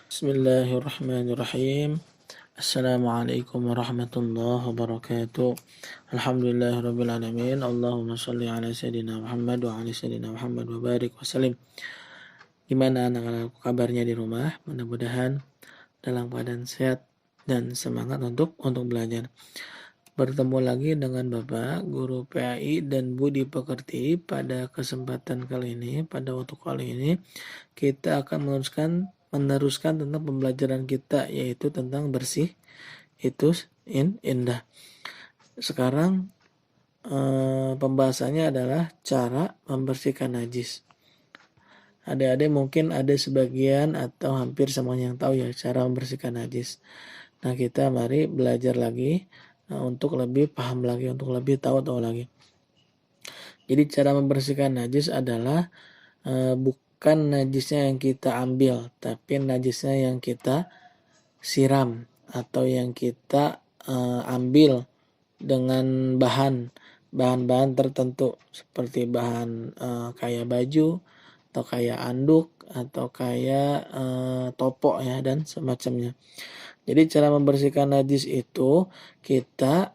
Bismillahirrahmanirrahim. Assalamualaikum warahmatullahi wabarakatuh. Alhamdulillahirabbil alamin. Allahumma shalli ala sayidina Muhammad wa ala sayidina Muhammad wa barik wasallim. Gimana anak-anak kabarnya di rumah? Mudah-mudahan dalam keadaan sehat dan semangat untuk belajar. Bertemu lagi dengan Bapak Guru PAI dan Budi Pekerti pada kesempatan kali ini. Pada waktu kali ini kita akan meneruskan tentang pembelajaran kita, yaitu tentang bersih itu indah. Sekarang pembahasannya adalah cara membersihkan najis. Adik-adik mungkin ada sebagian atau hampir semuanya yang tahu ya cara membersihkan najis. Nah, kita mari belajar lagi untuk lebih paham lagi, untuk lebih tahu lagi. Jadi cara membersihkan najis adalah bukan najisnya yang kita ambil, tapi najisnya yang kita siram atau yang kita ambil dengan bahan-bahan tertentu seperti bahan kayak baju atau kayak anduk atau kayak topok ya dan semacamnya. Jadi cara membersihkan najis itu kita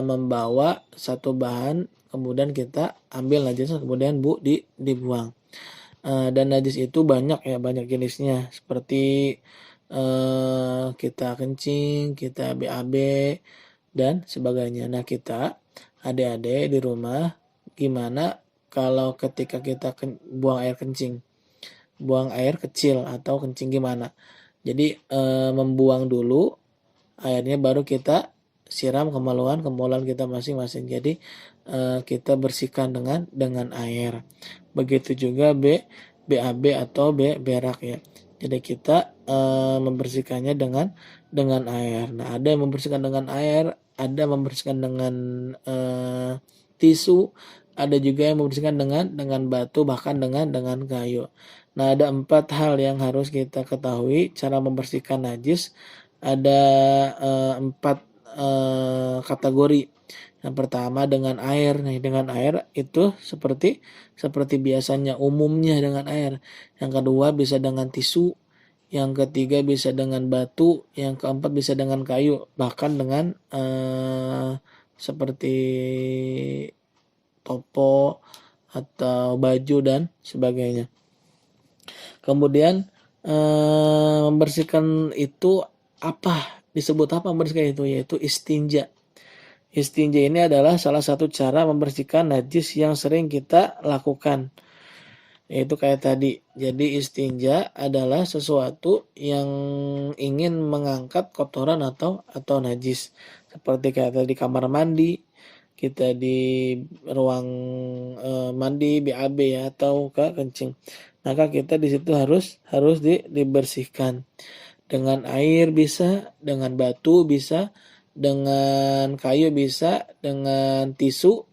membawa satu bahan, kemudian kita ambil najisnya, kemudian dibuang. Dan najis itu banyak jenisnya, seperti kita kencing, kita BAB dan sebagainya. Nah, kita adik-adik di rumah gimana kalau ketika kita buang air kencing, buang air kecil atau kencing gimana? Jadi membuang dulu airnya, baru kita siram kemaluan kita masing-masing. Jadi kita bersihkan dengan air. Begitu juga BAB atau berak ya. Jadi kita membersihkannya dengan air. Nah, ada yang membersihkan dengan air, ada membersihkan dengan tisu, ada juga yang membersihkan dengan batu, bahkan dengan kayu. Nah, ada 4 hal yang harus kita ketahui cara membersihkan najis. Ada 4 kategori. Yang pertama dengan air. Nah, dengan air itu seperti biasanya, umumnya dengan air. Yang kedua bisa dengan tisu. Yang ketiga bisa dengan batu. Yang keempat bisa dengan kayu. Bahkan dengan seperti topo atau baju dan sebagainya. Kemudian membersihkan itu disebut apa membersihkan itu? Yaitu istinja. Istinja ini adalah salah satu cara membersihkan najis yang sering kita lakukan. Yaitu kayak tadi. Jadi istinja adalah sesuatu yang ingin mengangkat kotoran atau najis. Seperti kayak tadi kamar mandi, kita di ruang mandi BAB ya, atau kencing. Maka kita di situ harus dibersihkan. Dengan air bisa, dengan batu bisa, dengan kayu bisa, dengan tisu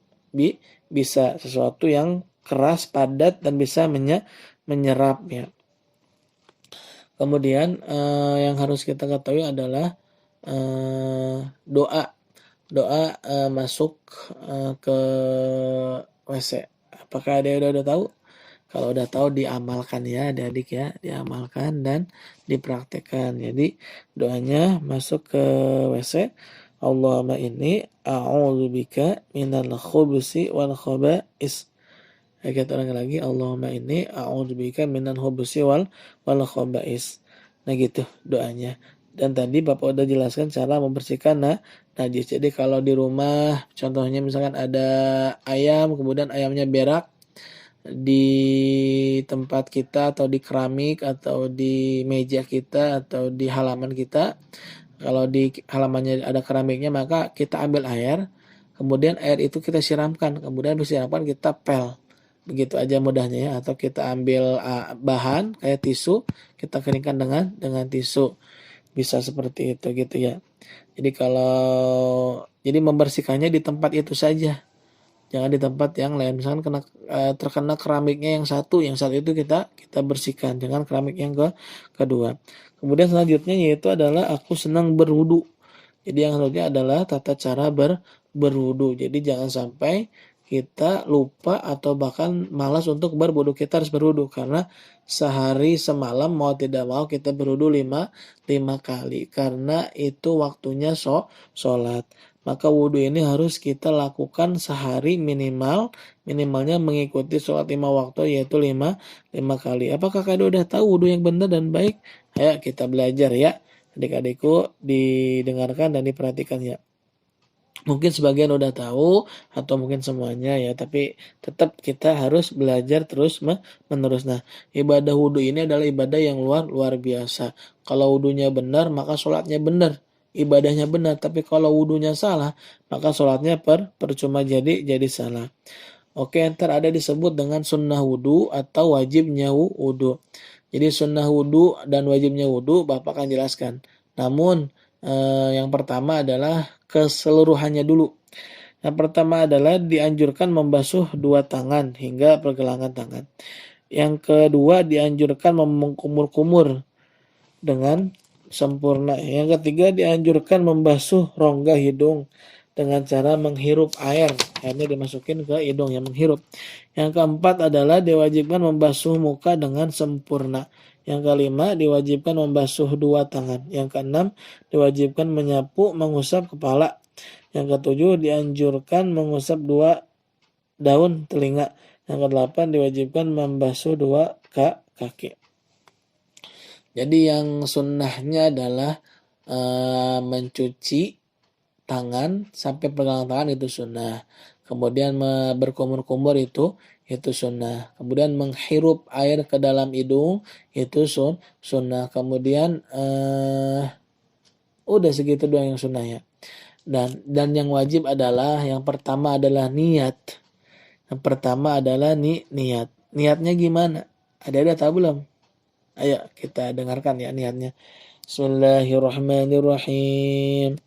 bisa, sesuatu yang keras, padat dan bisa menyerap ya. Kemudian yang harus kita ketahui adalah doa masuk ke WC. Apakah ada yang udah tahu? Kalau udah tahu diamalkan ya adik-adik ya, diamalkan dan dipraktekkan. Jadi doanya masuk ke WC, Allahumma inni a'udzubika minal khubusi wal khaba'is. Kita ulangi lagi, Allahumma inni a'udzubika minal khubusi wal khaba'is. Nah gitu doanya. Dan tadi Bapak udah jelaskan cara membersihkan najis. Jadi kalau di rumah contohnya misalkan ada ayam, kemudian ayamnya berak di tempat kita atau di keramik atau di meja kita atau di halaman kita. Kalau di halamannya ada keramiknya, maka kita ambil air, kemudian air itu kita siramkan, kemudian disiramkan kita pel. Begitu aja mudahnya ya. Atau kita ambil bahan kayak tisu, kita keringkan dengan tisu. Bisa seperti itu gitu ya. Jadi membersihkannya di tempat itu saja. Jangan di tempat yang lain. Misalkan terkena keramiknya yang satu itu kita bersihkan dengan keramik yang kedua. Kemudian selanjutnya yaitu adalah aku senang berwudu. Jadi yang selanjutnya adalah tata cara berwudu. Jadi jangan sampai kita lupa atau bahkan malas untuk berwudu. Kita harus berwudu karena sehari semalam mau tidak mau kita berwudu lima kali karena itu waktunya sholat. Maka wudhu ini harus kita lakukan sehari minimalnya mengikuti sholat 5 waktu yaitu lima kali. Apakah kalian udah tahu wudhu yang benar dan baik? Ayo kita belajar ya. Adik-adikku didengarkan dan diperhatikan ya. Mungkin sebagian udah tahu atau mungkin semuanya ya, tapi tetap kita harus belajar terus menerus. Nah, ibadah wudhu ini adalah ibadah yang luar biasa. Kalau wudhunya benar, maka sholatnya benar, ibadahnya benar. Tapi kalau wudhunya salah, maka sholatnya percuma jadi salah. Oke, ntar ada disebut dengan sunnah wudhu atau wajibnya wudhu. Jadi sunnah wudhu dan wajibnya wudhu Bapak akan jelaskan. Namun yang pertama adalah keseluruhannya dulu. Yang pertama adalah dianjurkan membasuh 2 tangan hingga pergelangan tangan. Yang kedua dianjurkan mengkumur-kumur dengan sempurna. Yang ketiga dianjurkan membasuh rongga hidung dengan cara menghirup air. Airnya dimasukin ke hidung yang menghirup. Yang keempat adalah diwajibkan membasuh muka dengan sempurna. Yang kelima diwajibkan membasuh 2 tangan. Yang keenam diwajibkan menyapu, mengusap kepala. Yang ketujuh dianjurkan mengusap 2 daun telinga. Yang kedelapan diwajibkan membasuh 2 kaki. Jadi yang sunnahnya adalah mencuci tangan sampai pergelangan tangan itu sunnah. Kemudian berkumur-kumur itu sunnah. Kemudian menghirup air ke dalam hidung itu sunnah. Kemudian udah segitu doang yang sunnah ya. Dan yang wajib adalah yang pertama adalah niat. Yang pertama adalah niat. Niatnya gimana? Ada tahu belum? Ayo kita dengarkan ya niatnya. Bismillahirrahmanirrahim.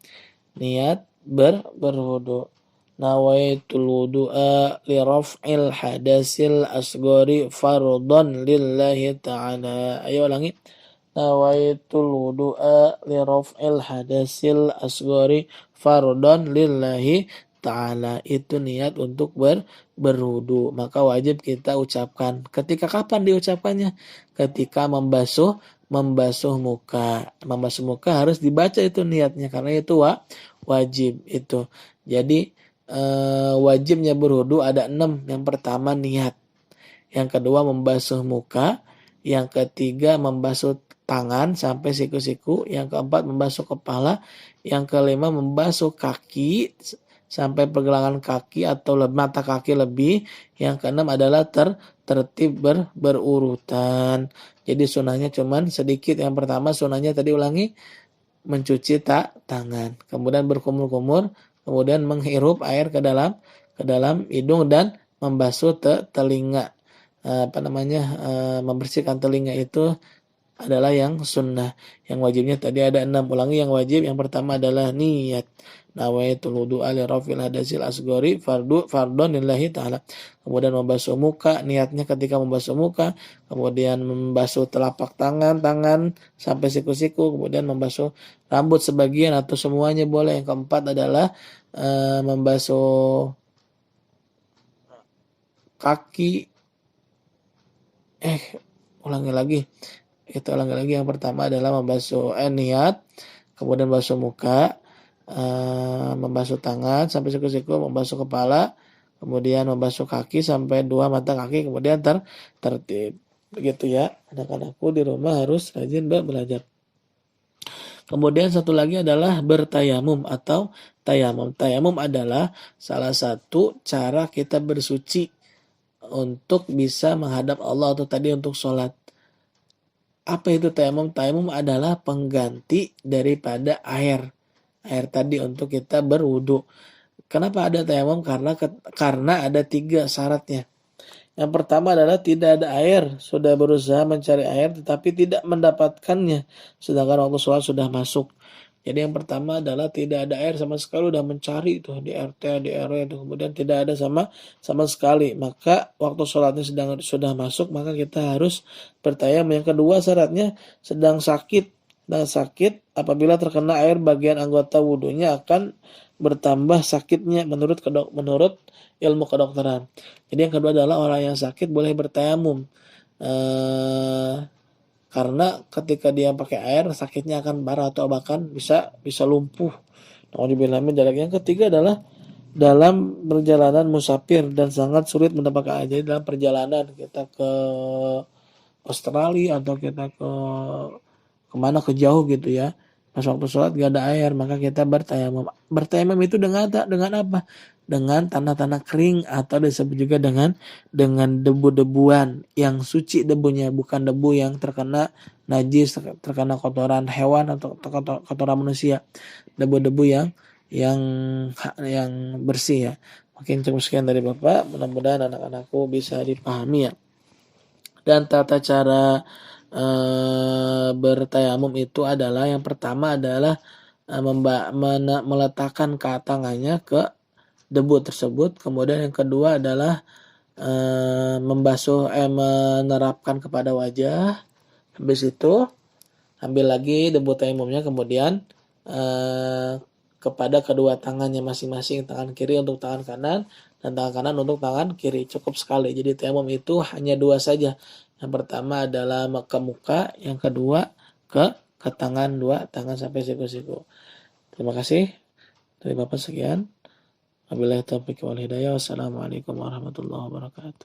Niat berwudu. Nawaitul wudu'a li raf'il hadasil asghari fardhan lillahi ta'ala. Ayo ulangi. Nawaitul wudu'a li raf'il hadasil asghari fardhan lillahi ta'ala. Itu niat untuk berwudu. Maka wajib kita ucapkan. Ketika kapan diucapkannya? Ketika membasuh muka. Membasuh muka harus dibaca itu niatnya karena itu wajib itu. Jadi wajibnya berwudu ada 6. Yang pertama niat. Yang kedua membasuh muka. Yang ketiga membasuh tangan sampai siku-siku. Yang keempat membasuh kepala. Yang kelima membasuh kaki sampai pergelangan kaki atau mata kaki lebih. Yang keenam adalah tertib berurutan. Jadi sunahnya cuman sedikit. Yang pertama sunahnya tadi ulangi, mencuci tangan, kemudian berkumur-kumur, kemudian menghirup air ke dalam hidung dan membasuh telinga. Membersihkan telinga itu adalah yang sunnah. Yang wajibnya tadi ada 6. Ulangi yang wajib. Yang pertama adalah niat. Nawaitul wudu'a li raf'il hadasil asghari fardhon lillahi ta'ala. Kemudian membasuh muka, niatnya ketika membasuh muka, kemudian membasuh telapak tangan sampai siku-siku, kemudian membasuh rambut sebagian atau semuanya boleh. Yang keempat adalah membasuh kaki. Ulangi lagi. Yang pertama adalah membasuh niat, kemudian membasuh muka, membasuh tangan sampai siku-siku, membasuh kepala, kemudian membasuh kaki sampai 2 mata kaki, kemudian tertib. Begitu ya, anak-anakku di rumah harus rajin belajar. Kemudian satu lagi adalah bertayamum atau tayamum. Tayamum adalah salah satu cara kita bersuci untuk bisa menghadap Allah atau tadi untuk sholat. Apa itu tayamum? Tayamum adalah pengganti daripada air tadi untuk kita berwudu. Kenapa ada tayamum? Karena ada 3 syaratnya. Yang pertama adalah tidak ada air, sudah berusaha mencari air tetapi tidak mendapatkannya, sedangkan waktu sholat sudah masuk. Jadi yang pertama adalah tidak ada air sama sekali, udah mencari tuh di RT, di RW itu, kemudian tidak ada sama sekali. Maka waktu sholatnya sudah masuk, maka kita harus bertayamum. Yang kedua syaratnya sedang sakit. Apabila terkena air bagian anggota wudunya akan bertambah sakitnya menurut ilmu kedokteran. Jadi yang kedua adalah orang yang sakit boleh bertayamum. Karena ketika dia pakai air sakitnya akan parah atau bahkan bisa lumpuh. Nauzubillah min dzalik. Yang ketiga adalah dalam perjalanan musafir dan sangat sulit mendapatkan air. Jadi dalam perjalanan kita ke Australia atau kita ke kemana ke jauh gitu ya, pas waktu sholat gak ada air, maka kita bertayamum. Bertayamum itu dengan apa? Dengan tanah-tanah kering atau disebut juga dengan debu-debuan yang suci debunya, bukan debu yang terkena najis, terkena kotoran hewan atau kotoran manusia. Debu-debu yang yang bersih ya. Mungkin cukup sekian dari Bapak, mudah-mudahan anak-anakku bisa dipahami ya. Dan tata cara bertayamum itu adalah yang pertama adalah meletakkan tangannya ke debu tersebut. Kemudian yang kedua adalah menerapkan kepada wajah. Habis itu ambil lagi debu tayamumnya, kemudian kepada kedua tangannya masing-masing, tangan kiri untuk tangan kanan dan tangan kanan untuk tangan kiri. Cukup sekali. Jadi tayamum itu hanya dua saja. Yang pertama adalah ke muka, yang kedua ke tangan, dua tangan sampai siku-siku. Terima kasih dari Bapak, sekian. Wabillahi taufiq wal hidayah. Wassalamualaikum warahmatullahi wabarakatuh.